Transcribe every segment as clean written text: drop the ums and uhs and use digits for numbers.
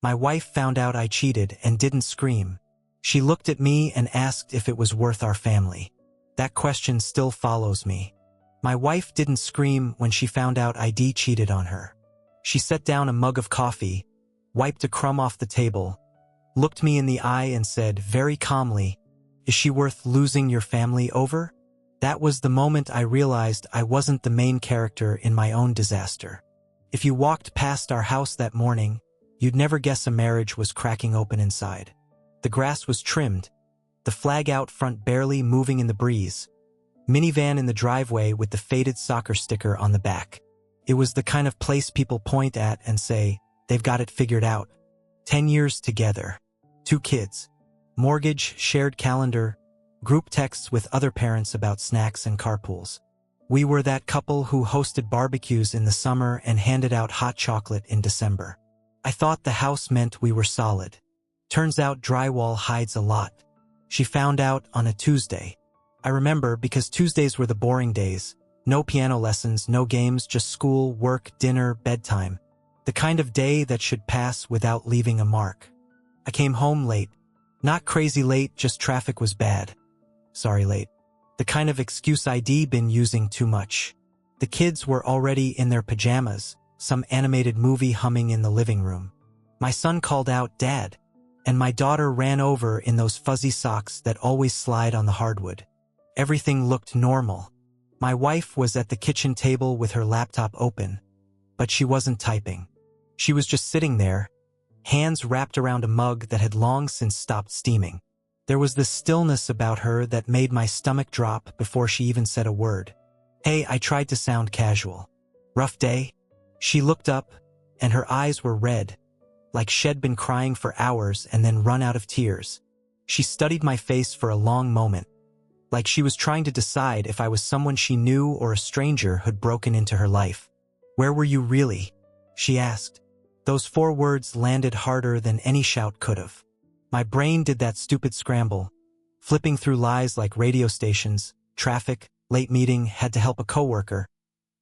My wife found out I cheated and didn't scream. She looked at me and asked if it was worth our family. That question still follows me. My wife didn't scream when she found out I'd cheated on her. She set down a mug of coffee, wiped a crumb off the table, looked me in the eye and said very calmly, "Is she worth losing your family over?" That was the moment I realized I wasn't the main character in my own disaster. If you walked past our house that morning, you'd never guess a marriage was cracking open inside. The grass was trimmed, the flag out front barely moving in the breeze, minivan in the driveway with the faded soccer sticker on the back. It was the kind of place people point at and say, they've got it figured out. 10 years together, 2 kids, mortgage, shared calendar, group texts with other parents about snacks and carpools. We were that couple who hosted barbecues in the summer and handed out hot chocolate in December. I thought the house meant we were solid. Turns out drywall hides a lot. She found out on a Tuesday. I remember because Tuesdays were the boring days. No piano lessons, no games, just school, work, dinner, bedtime. The kind of day that should pass without leaving a mark. I came home late. Not crazy late, just traffic was bad. Sorry, late. The kind of excuse I'd been using too much. The kids were already in their pajamas, some animated movie humming in the living room. My son called out, "Dad," and my daughter ran over in those fuzzy socks that always slide on the hardwood. Everything looked normal. My wife was at the kitchen table with her laptop open, but she wasn't typing. She was just sitting there, hands wrapped around a mug that had long since stopped steaming. There was this stillness about her that made my stomach drop before she even said a word. "Hey," I tried to sound casual. "Rough day?" She looked up, and her eyes were red, like she'd been crying for hours and then run out of tears. She studied my face for a long moment, like she was trying to decide if I was someone she knew or a stranger who'd broken into her life. "Where were you really?" she asked. Those 4 words landed harder than any shout could have. My brain did that stupid scramble, flipping through lies like radio stations, traffic, late meeting, had to help a coworker.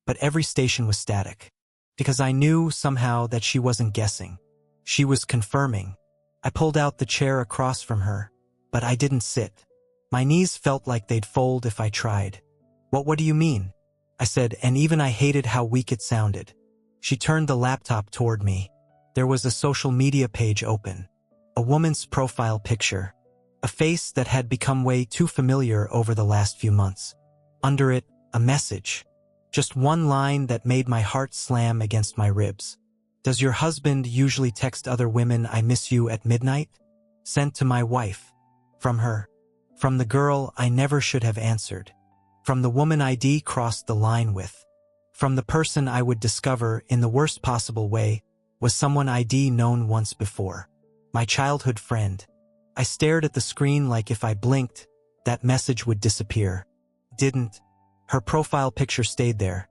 But every station was static. Because I knew somehow that she wasn't guessing. She was confirming. I pulled out the chair across from her, but I didn't sit. My knees felt like they'd fold if I tried. What do you mean?" I said, and even I hated how weak it sounded. She turned the laptop toward me. There was a social media page open. A woman's profile picture. A face that had become way too familiar over the last few months. Under it, a message. Just one line that made my heart slam against my ribs. "Does your husband usually text other women 'I miss you' at midnight?" Sent to my wife. From her. From the girl I never should have answered. From the woman I'd crossed the line with. From the person I would discover, in the worst possible way, was someone I'd known once before. My childhood friend. I stared at the screen like if I blinked, that message would disappear. Didn't. Her profile picture stayed there.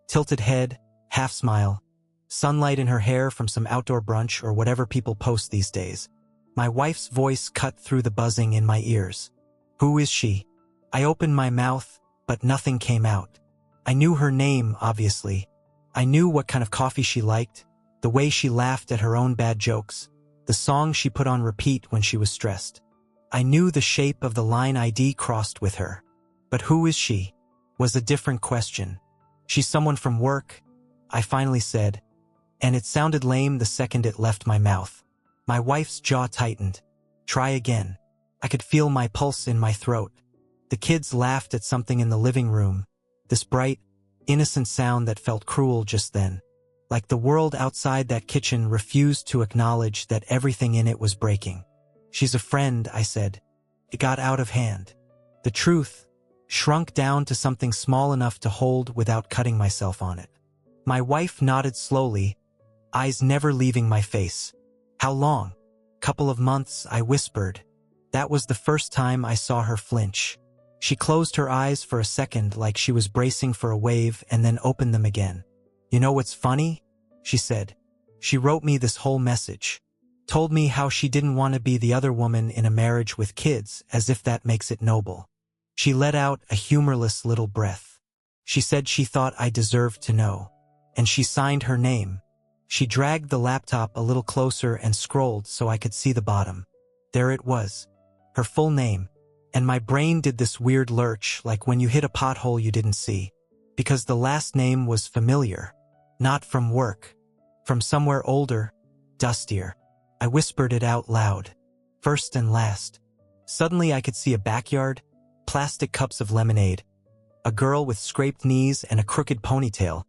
Tilted head, half smile, sunlight in her hair from some outdoor brunch or whatever people post these days. My wife's voice cut through the buzzing in my ears. "Who is she?" I opened my mouth, but nothing came out. I knew her name, obviously. I knew what kind of coffee she liked, the way she laughed at her own bad jokes, the song she put on repeat when she was stressed. I knew the shape of the line I'd crossed with her. But who is she? Was a different question. "She's someone from work," I finally said, and it sounded lame the second it left my mouth. My wife's jaw tightened. "Try again." I could feel my pulse in my throat. The kids laughed at something in the living room, this bright, innocent sound that felt cruel just then. Like the world outside that kitchen refused to acknowledge that everything in it was breaking. "She's a friend," I said. It got out of hand. The truth shrunk down to something small enough to hold without cutting myself on it. My wife nodded slowly, eyes never leaving my face. "How long?" "Couple of months," I whispered. That was the first time I saw her flinch. She closed her eyes for a second like she was bracing for a wave and then opened them again. "You know what's funny?" she said. "She wrote me this whole message. Told me how she didn't want to be the other woman in a marriage with kids, as if that makes it noble. She let out a humorless little breath. She said she thought I deserved to know. And she signed her name. She dragged the laptop a little closer and scrolled so I could see the bottom. There it was. Her full name. And my brain did this weird lurch, like when you hit a pothole you didn't see. Because the last name was familiar. Not from work. From somewhere older, dustier. I whispered it out loud. First and last. Suddenly I could see a backyard, plastic cups of lemonade, a girl with scraped knees and a crooked ponytail,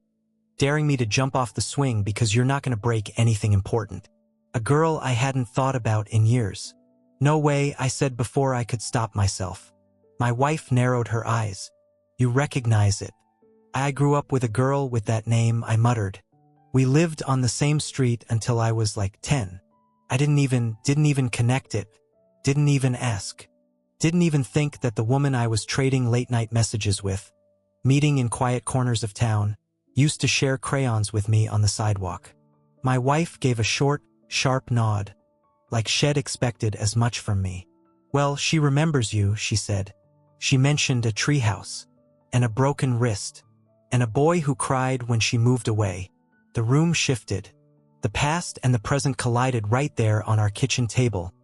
daring me to jump off the swing because you're not going to break anything important. A girl I hadn't thought about in years. No way, I said before I could stop myself. My wife narrowed her eyes. You recognize it. I grew up with a girl with that name, I muttered. We lived on the same street until I was like 10. I didn't even connect it. Didn't even ask. Didn't even think that the woman I was trading late-night messages with, meeting in quiet corners of town, used to share crayons with me on the sidewalk. My wife gave a short, sharp nod, like she'd expected as much from me. Well, she remembers you, she said. She mentioned a treehouse, and a broken wrist, and a boy who cried when she moved away. The room shifted. The past and the present collided right there on our kitchen table,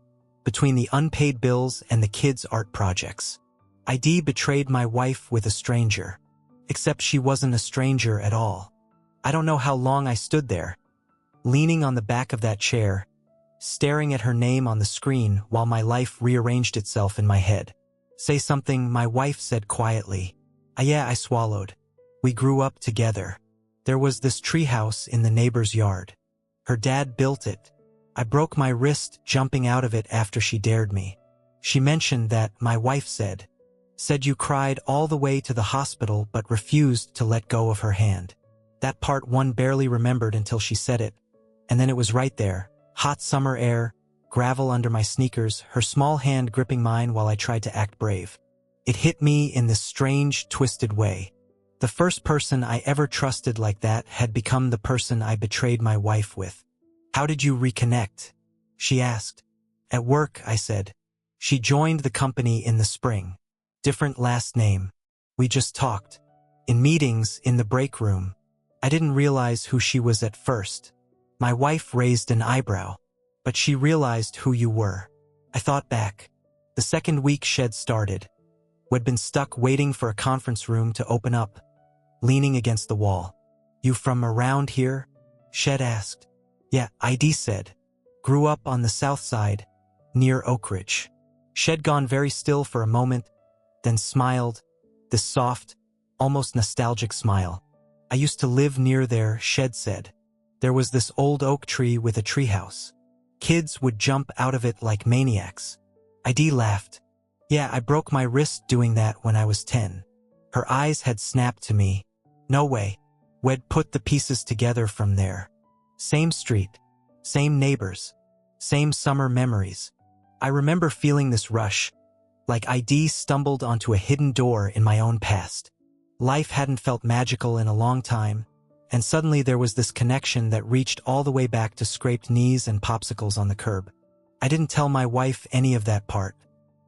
between the unpaid bills and the kids' art projects. ID betrayed my wife with a stranger. Except she wasn't a stranger at all. I don't know how long I stood there, leaning on the back of that chair, staring at her name on the screen while my life rearranged itself in my head. Say something, my wife said quietly. Yeah, I swallowed. We grew up together. There was this treehouse in the neighbor's yard. Her dad built it. I broke my wrist jumping out of it after she dared me. She mentioned that, my wife said you cried all the way to the hospital but refused to let go of her hand. That part one barely remembered until she said it. And then it was right there. Hot summer air, gravel under my sneakers, her small hand gripping mine while I tried to act brave. It hit me in this strange, twisted way. The first person I ever trusted like that had become the person I betrayed my wife with. How did you reconnect? She asked. At work, I said. She joined the company in the spring. Different last name. We just talked. In meetings, in the break room. I didn't realize who she was at first. My wife raised an eyebrow. But she realized who you were. I thought back. The second week Shed started. We'd been stuck waiting for a conference room to open up, leaning against the wall. You from around here? Shed asked. Yeah, ID said. Grew up on the south side, near Oak Ridge. Shed gone very still for a moment, then smiled, this soft, almost nostalgic smile. I used to live near there, Shed said. There was this old oak tree with a treehouse. Kids would jump out of it like maniacs. ID laughed. Yeah, I broke my wrist doing that when I was 10. Her eyes had snapped to me. No way. We'd put the pieces together from there. Same street. Same neighbors. Same summer memories. I remember feeling this rush, like ID stumbled onto a hidden door in my own past. Life hadn't felt magical in a long time, and suddenly there was this connection that reached all the way back to scraped knees and popsicles on the curb. I didn't tell my wife any of that part.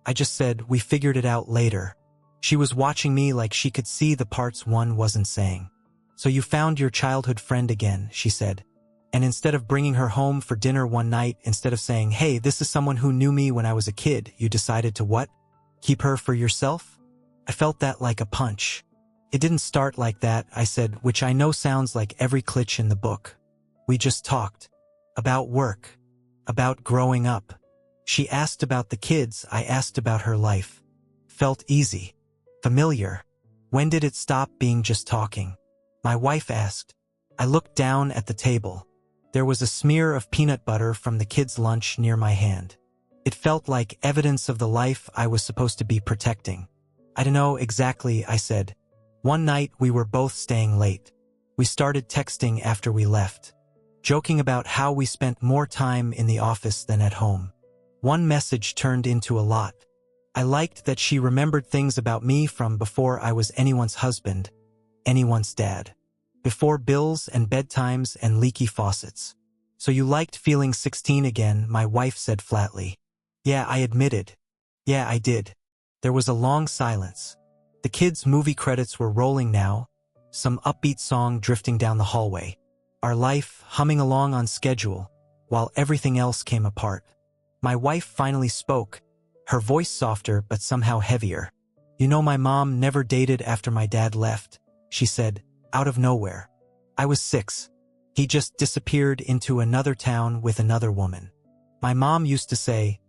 I just said, we figured it out later. She was watching me like she could see the parts one wasn't saying. So you found your childhood friend again, she said. And instead of bringing her home for dinner one night, instead of saying, hey, this is someone who knew me when I was a kid, you decided to what? Keep her for yourself? I felt that like a punch. It didn't start like that, I said, which I know sounds like every glitch in the book. We just talked. About work. About growing up. She asked about the kids, I asked about her life. Felt easy. Familiar. When did it stop being just talking? My wife asked. I looked down at the table. There was a smear of peanut butter from the kids' lunch near my hand. It felt like evidence of the life I was supposed to be protecting. I don't know exactly, I said. One night we were both staying late. We started texting after we left, joking about how we spent more time in the office than at home. One message turned into a lot. I liked that she remembered things about me from before I was anyone's husband, anyone's dad. Before bills and bedtimes and leaky faucets. So you liked feeling 16 again, my wife said flatly. Yeah, I admitted. Yeah, I did. There was a long silence. The kids' movie credits were rolling now, some upbeat song drifting down the hallway. our life humming along on schedule, while everything else came apart. My wife finally spoke, her voice softer but somehow heavier. "You know, my mom never dated after my dad left," she said, out of nowhere. "I was 6. He just disappeared into another town with another woman. My mom used to say,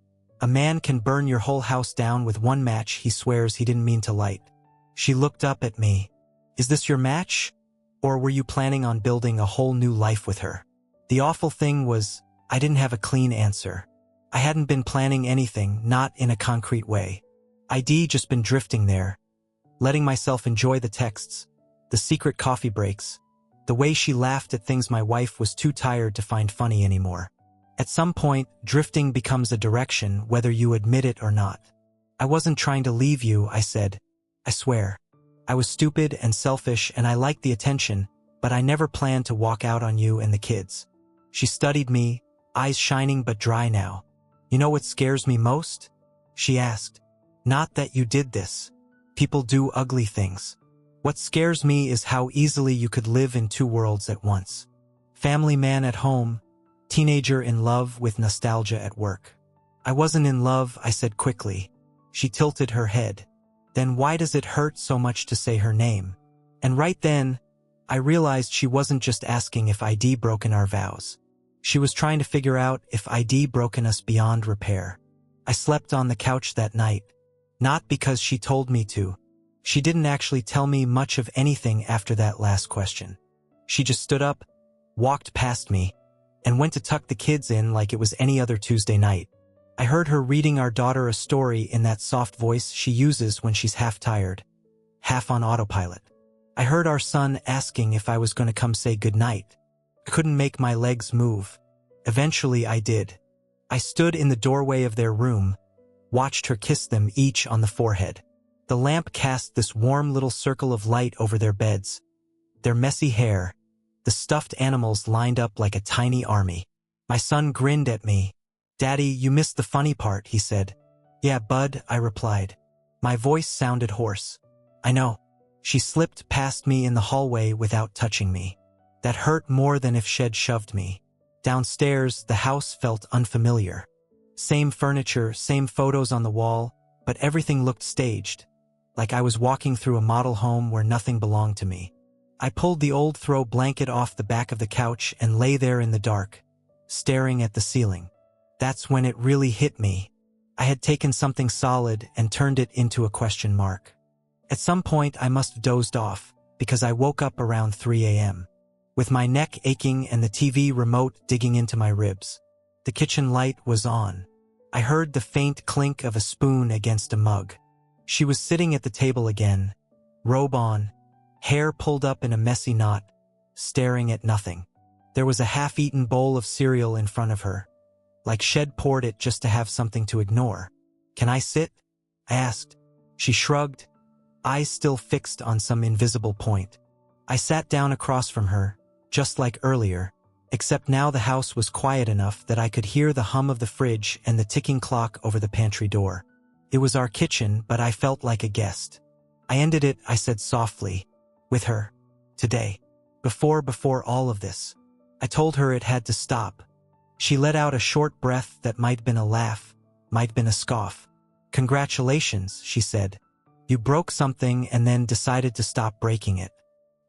'A man can burn your whole house down with one match he swears he didn't mean to light.'" She looked up at me. "Is this your match? Or were you planning on building a whole new life with her?" The awful thing was, I didn't have a clean answer. I hadn't been planning anything, not in a concrete way. I'd just been drifting there, letting myself enjoy the texts, the secret coffee breaks, the way she laughed at things my wife was too tired to find funny anymore. At some point, drifting becomes a direction, whether you admit it or not. "I wasn't trying to leave you," I said. "I swear. I was stupid and selfish and I liked the attention, but I never planned to walk out on you and the kids." She studied me, eyes shining but dry now. "You know what scares me most?" she asked. "Not that you did this. People do ugly things. What scares me is how easily you could live in 2 worlds at once. Family man at home, teenager in love with nostalgia at work." "I wasn't in love," I said quickly. She tilted her head. "Then why does it hurt so much to say her name?" And right then, I realized she wasn't just asking if I'd broken our vows. She was trying to figure out if I'd broken us beyond repair. I slept on the couch that night. Not because she told me to. She didn't actually tell me much of anything after that last question. She just stood up, walked past me, and went to tuck the kids in like it was any other Tuesday night. I heard her reading our daughter a story in that soft voice she uses when she's half tired, half on autopilot. I heard our son asking if I was going to come say goodnight. I couldn't make my legs move. Eventually I did. I stood in the doorway of their room, watched her kiss them each on the forehead. The lamp cast this warm little circle of light over their beds, their messy hair, the stuffed animals lined up like a tiny army. My son grinned at me. "Daddy, you missed the funny part," he said. "Yeah, bud," I replied. My voice sounded hoarse. "I know." She slipped past me in the hallway without touching me. That hurt more than if she'd shoved me. Downstairs, the house felt unfamiliar. Same furniture, same photos on the wall, but everything looked staged, like I was walking through a model home where nothing belonged to me. I pulled the old throw blanket off the back of the couch and lay there in the dark, staring at the ceiling. That's when it really hit me. I had taken something solid and turned it into a question mark. At some point I must have dozed off, because I woke up around 3 a.m. with my neck aching and the TV remote digging into my ribs. The kitchen light was on. I heard the faint clink of a spoon against a mug. She was sitting at the table again, robe on, hair pulled up in a messy knot, staring at nothing. There was a half-eaten bowl of cereal in front of her, like she'd poured it just to have something to ignore. "Can I sit?" I asked. She shrugged, eyes still fixed on some invisible point. I sat down across from her, just like earlier, except now the house was quiet enough that I could hear the hum of the fridge and the ticking clock over the pantry door. It was our kitchen, but I felt like a guest. "I ended it," I said softly, "with her. Today. Before all of this. I told her it had to stop." She let out a short breath that might have been a laugh, might have been a scoff. "Congratulations," she said. "You broke something and then decided to stop breaking it."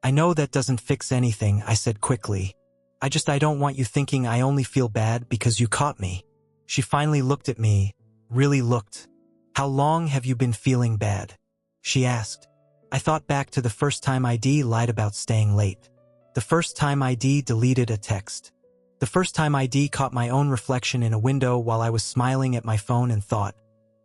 "I know that doesn't fix anything," I said quickly. I don't want you thinking I only feel bad because you caught me." She finally looked at me, really looked. "How long have you been feeling bad?" she asked. I thought back to the first time I'd lied about staying late. The first time I'd deleted a text. The first time I'd caught my own reflection in a window while I was smiling at my phone and thought,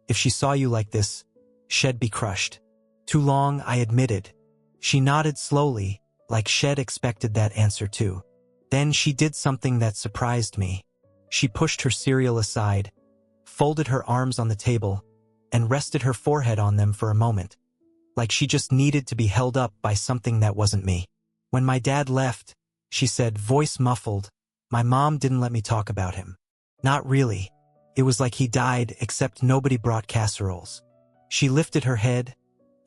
if she saw you like this, she'd be crushed. "Too long," I admitted. She nodded slowly, like she'd expected that answer too. Then she did something that surprised me. She pushed her cereal aside, folded her arms on the table, and rested her forehead on them for a moment, like she just needed to be held up by something that wasn't me. "When my dad left," she said, voice muffled, "my mom didn't let me talk about him. Not really. It was like he died, except nobody brought casseroles." She lifted her head,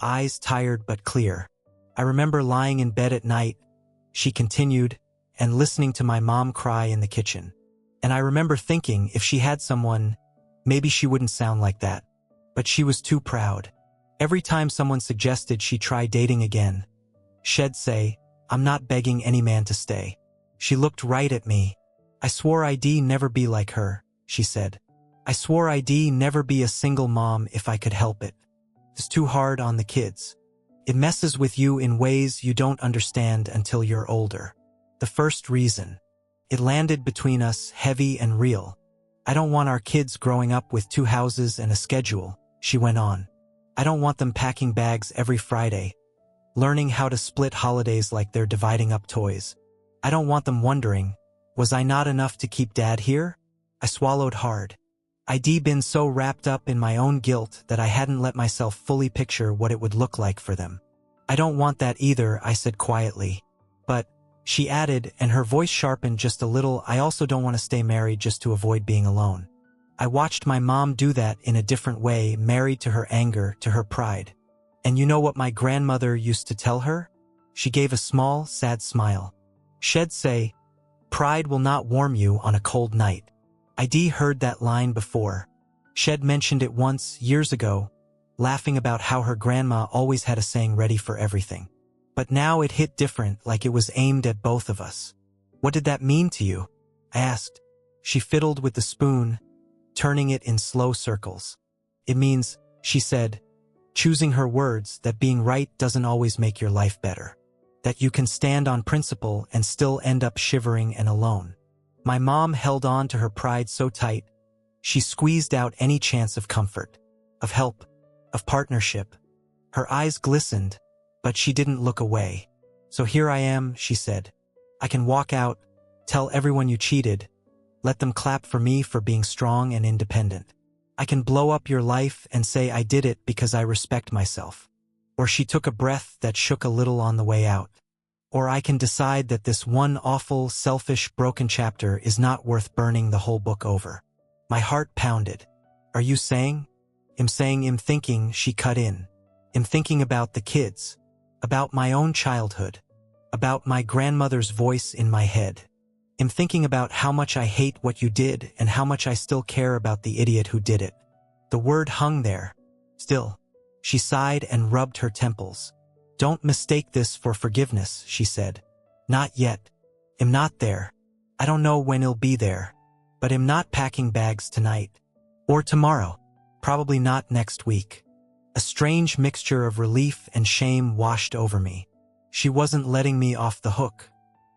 eyes tired but clear. "I remember lying in bed at night," she continued, and listening to my mom cry in the kitchen. And I remember thinking if she had someone, maybe she wouldn't sound like that. But she was too proud. Every time someone suggested she try dating again, she'd say, "I'm not begging any man to stay." She looked right at me. "I swore I'd never be like her," she said. "I swore I'd never be a single mom if I could help it. It's too hard on the kids. It messes with you in ways you don't understand until you're older." The first reason. It landed between us, heavy and real. "I don't want our kids growing up with 2 houses and a schedule," she went on. "I don't want them packing bags every Friday, learning how to split holidays like they're dividing up toys. I don't want them wondering, was I not enough to keep Dad here?" I swallowed hard. I'd been so wrapped up in my own guilt that I hadn't let myself fully picture what it would look like for them. "I don't want that either," I said quietly. "But," she added, and her voice sharpened just a little, "I also don't want to stay married just to avoid being alone." I watched my mom do that in a different way, married to her anger, to her pride. And you know what my grandmother used to tell her? She gave a small, sad smile. She'd say, "Pride will not warm you on a cold night." I'd heard that line before. She'd mentioned it once, years ago, laughing about how her grandma always had a saying ready for everything. But now it hit different, like it was aimed at both of us. "What did that mean to you?" I asked. She fiddled with the spoon, turning it in slow circles. "It means," she said, choosing her words, "that being right doesn't always make your life better. That you can stand on principle and still end up shivering and alone." My mom held on to her pride so tight, she squeezed out any chance of comfort, of help, of partnership. Her eyes glistened, but she didn't look away. "So here I am," she said. "I can walk out, tell everyone you cheated, let them clap for me for being strong and independent. I can blow up your life and say I did it because I respect myself." Or she took a breath that shook a little on the way out. "Or I can decide that this one awful, selfish, broken chapter is not worth burning the whole book over." My heart pounded. "Are you saying?" "I'm saying," I'm thinking, she cut in. "I'm thinking about the kids, about my own childhood, about my grandmother's voice in my head. I'm thinking about how much I hate what you did and how much I still care about the idiot who did it." The word hung there. "Still." She sighed and rubbed her temples. "Don't mistake this for forgiveness," she said. "Not yet. I'm not there. I don't know when I'll be there. But I'm not packing bags tonight. Or tomorrow. Probably not next week." A strange mixture of relief and shame washed over me. She wasn't letting me off the hook.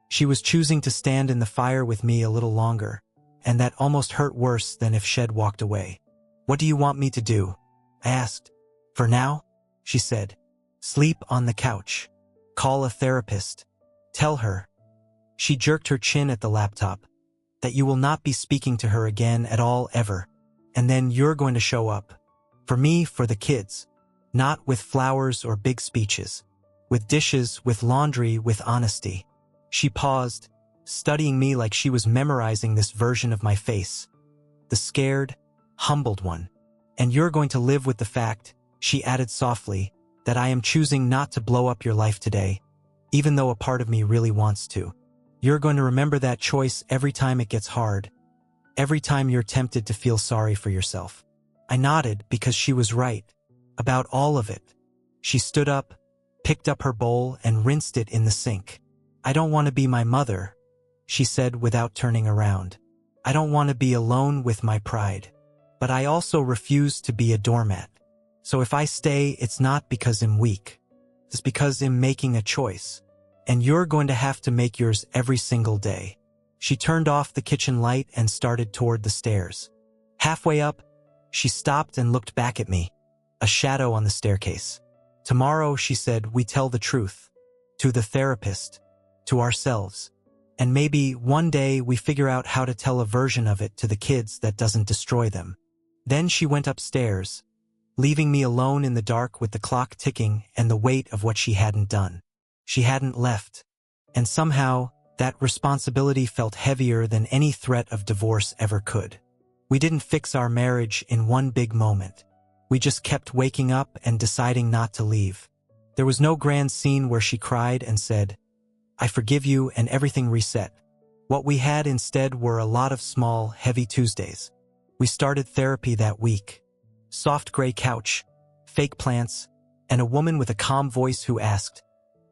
She was choosing to stand in the fire with me a little longer, and that almost hurt worse than if she'd walked away. "What do you want me to do?" I asked. "For now," she said. "Sleep on the couch. Call a therapist. Tell her." She jerked her chin at the laptop. "That you will not be speaking to her again at all ever. And then you're going to show up. For me, for the kids. Not with flowers or big speeches. With dishes, with laundry, with honesty." She paused, studying me like she was memorizing this version of my face. The scared, humbled one. "And you're going to live with the fact," she added softly, "that I am choosing not to blow up your life today, even though a part of me really wants to. You're going to remember that choice every time it gets hard, every time you're tempted to feel sorry for yourself." I nodded because she was right. About all of it. She stood up, picked up her bowl, and rinsed it in the sink. "I don't want to be my mother," she said without turning around. "I don't want to be alone with my pride. But I also refuse to be a doormat. So if I stay, it's not because I'm weak. It's because I'm making a choice. And you're going to have to make yours every single day." She turned off the kitchen light and started toward the stairs. Halfway up, she stopped and looked back at me, a shadow on the staircase. "Tomorrow," she said, "we tell the truth. To the therapist. To ourselves. And maybe one day we figure out how to tell a version of it to the kids that doesn't destroy them." Then she went upstairs, leaving me alone in the dark with the clock ticking and the weight of what she hadn't done. She hadn't left. And somehow, that responsibility felt heavier than any threat of divorce ever could. We didn't fix our marriage in one big moment. We just kept waking up and deciding not to leave. There was no grand scene where she cried and said, I forgive you, and everything reset. What we had instead were a lot of small, heavy Tuesdays. We started therapy that week. Soft gray couch, fake plants, and a woman with a calm voice who asked,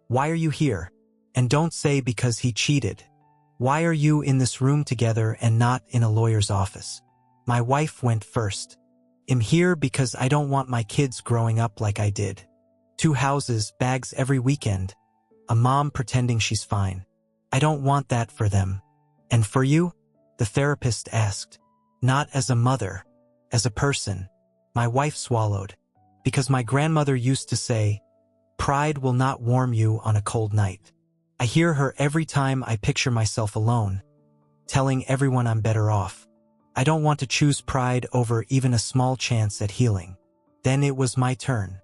"Why are you here? And don't say because he cheated. Why are you in this room together and not in a lawyer's office?" My wife went first. "I'm here because I don't want my kids growing up like I did. 2 houses, bags every weekend. A mom pretending she's fine. I don't want that for them." "And for you?" the therapist asked. "Not as a mother, as a person." My wife swallowed. "Because my grandmother used to say, 'Pride will not warm you on a cold night.' I hear her every time I picture myself alone, telling everyone I'm better off. I don't want to choose pride over even a small chance at healing." Then it was my turn.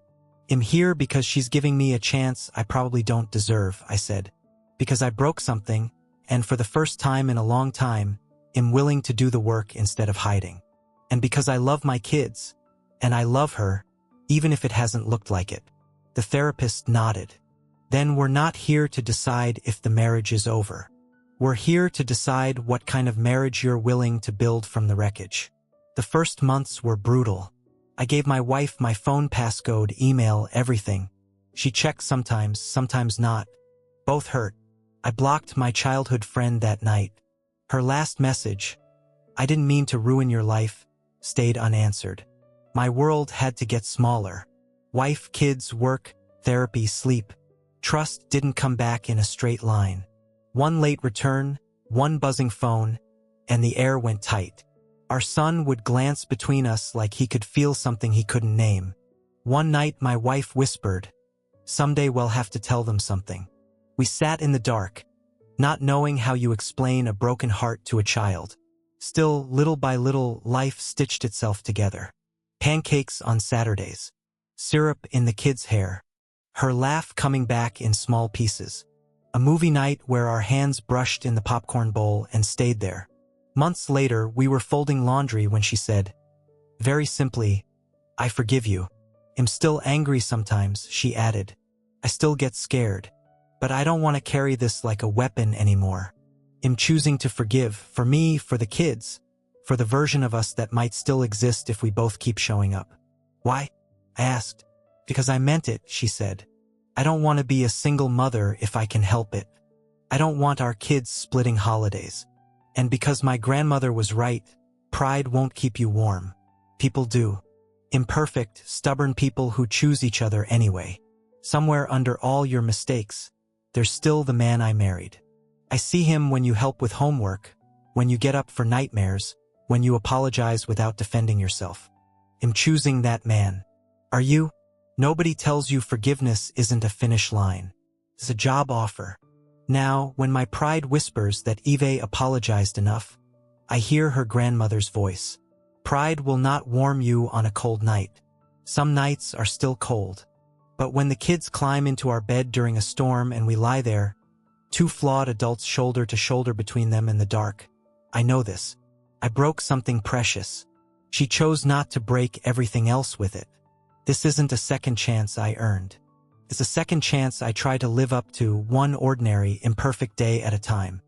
"I'm here because she's giving me a chance I probably don't deserve," I said. "Because I broke something, and for the first time in a long time, I'm willing to do the work instead of hiding. And because I love my kids, and I love her, even if it hasn't looked like it." The therapist nodded. "Then we're not here to decide if the marriage is over. We're here to decide what kind of marriage you're willing to build from the wreckage." The first months were brutal. I gave my wife my phone passcode, email, everything. She checked sometimes, sometimes not. Both hurt. I blocked my childhood friend that night. Her last message, "I didn't mean to ruin your life," stayed unanswered. My world had to get smaller. Wife, kids, work, therapy, sleep. Trust didn't come back in a straight line. One late return, one buzzing phone, and the air went tight. Our son would glance between us like he could feel something he couldn't name. One night my wife whispered, "Someday we'll have to tell them something." We sat in the dark, not knowing how you explain a broken heart to a child. Still, little by little, life stitched itself together. Pancakes on Saturdays. Syrup in the kids' hair. Her laugh coming back in small pieces. A movie night where our hands brushed in the popcorn bowl and stayed there. Months later, we were folding laundry when she said, very simply, "I forgive you. I'm still angry sometimes," she added. "I still get scared. But I don't want to carry this like a weapon anymore. I'm choosing to forgive, for me, for the kids, for the version of us that might still exist if we both keep showing up." "Why?" I asked. "Because I meant it," she said. "I don't want to be a single mother if I can help it. I don't want our kids splitting holidays. And because my grandmother was right, pride won't keep you warm. People do. Imperfect, stubborn people who choose each other anyway. Somewhere under all your mistakes, there's still the man I married. I see him when you help with homework, when you get up for nightmares, when you apologize without defending yourself. I'm choosing that man. Are you? Nobody tells you forgiveness isn't a finish line. It's a job offer. Now, when my pride whispers that Eve apologized enough, I hear her grandmother's voice. Pride will not warm you on a cold night. Some nights are still cold. But when the kids climb into our bed during a storm and we lie there, 2 flawed adults shoulder to shoulder between them in the dark, I know this. I broke something precious. She chose not to break everything else with it. This isn't a second chance I earned. It's a second chance I try to live up to, one ordinary, imperfect day at a time.